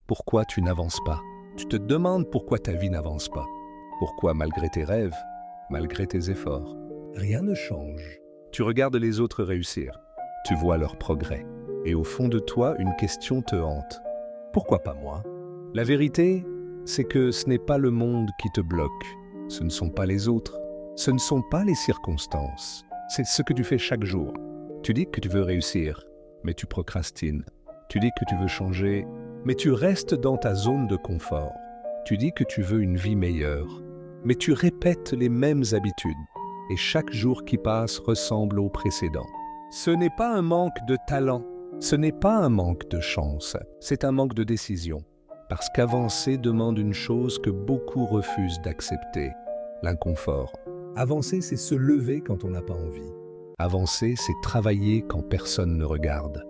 Pourquoi tu n'avances pas? Tu te demandes pourquoi ta vie n'avance pas. Pourquoi malgré tes rêves, malgré tes efforts, rien ne change. Tu regardes les autres réussir. Tu vois leur progrès. Et au fond de toi, une question te hante. Pourquoi pas moi? La vérité, c'est que ce n'est pas le monde qui te bloque. Ce ne sont pas les autres. Ce ne sont pas les circonstances. C'est ce que tu fais chaque jour. Tu dis que tu veux réussir, mais tu procrastines. Tu dis que tu veux changer, mais tu restes dans ta zone de confort. Tu dis que tu veux une vie meilleure, mais tu répètes les mêmes habitudes. Et chaque jour qui passe ressemble au précédent. Ce n'est pas un manque de talent, ce n'est pas un manque de chance, c'est un manque de décision. Parce qu'avancer demande une chose que beaucoup refusent d'accepter, l'inconfort. Avancer, c'est se lever quand on n'a pas envie. Avancer, c'est travailler quand personne ne regarde.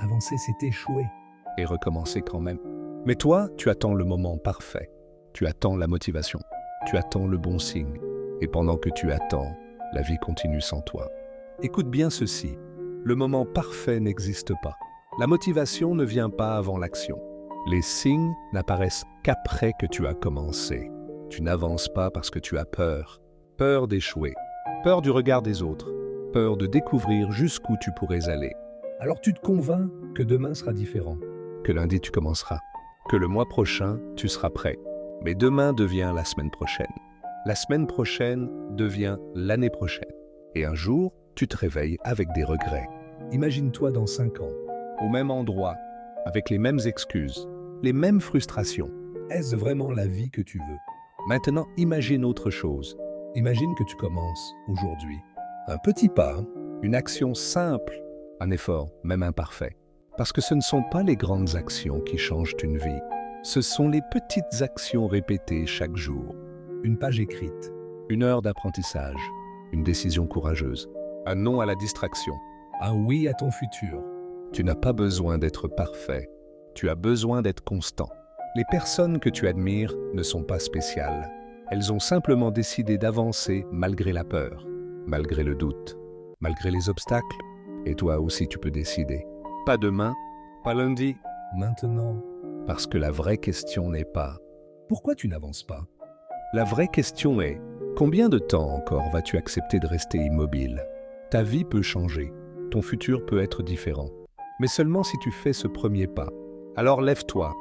Avancer, c'est échouer et recommencer quand même. Mais toi, tu attends le moment parfait. Tu attends la motivation. Tu attends le bon signe. Et pendant que tu attends, la vie continue sans toi. Écoute bien ceci. Le moment parfait n'existe pas. La motivation ne vient pas avant l'action. Les signes n'apparaissent qu'après que tu as commencé. Tu n'avances pas parce que tu as peur. Peur d'échouer. Peur du regard des autres. Peur de découvrir jusqu'où tu pourrais aller. Alors tu te convaincs que demain sera différent. Que lundi tu commenceras. Que le mois prochain, tu seras prêt. Mais demain devient la semaine prochaine. La semaine prochaine devient l'année prochaine. Et un jour, tu te réveilles avec des regrets. Imagine-toi dans 5 ans, au même endroit, avec les mêmes excuses, les mêmes frustrations. Est-ce vraiment la vie que tu veux? Maintenant, imagine autre chose. Imagine que tu commences aujourd'hui. Un petit pas, une action simple, un effort, même imparfait. Parce que ce ne sont pas les grandes actions qui changent une vie. Ce sont les petites actions répétées chaque jour. Une page écrite, une heure d'apprentissage, une décision courageuse, un non à la distraction, un oui à ton futur. Tu n'as pas besoin d'être parfait, tu as besoin d'être constant. Les personnes que tu admires ne sont pas spéciales. Elles ont simplement décidé d'avancer malgré la peur, malgré le doute, malgré les obstacles. Et toi aussi tu peux décider. Pas demain, pas lundi, maintenant. Parce que la vraie question n'est pas « Pourquoi tu n'avances pas ?» La vraie question est « Combien de temps encore vas-tu accepter de rester immobile ?» Ta vie peut changer, ton futur peut être différent. Mais seulement si tu fais ce premier pas. Alors lève-toi,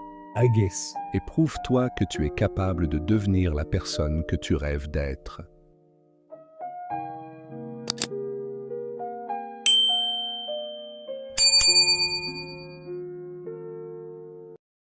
et prouve-toi que tu es capable de devenir la personne que tu rêves d'être.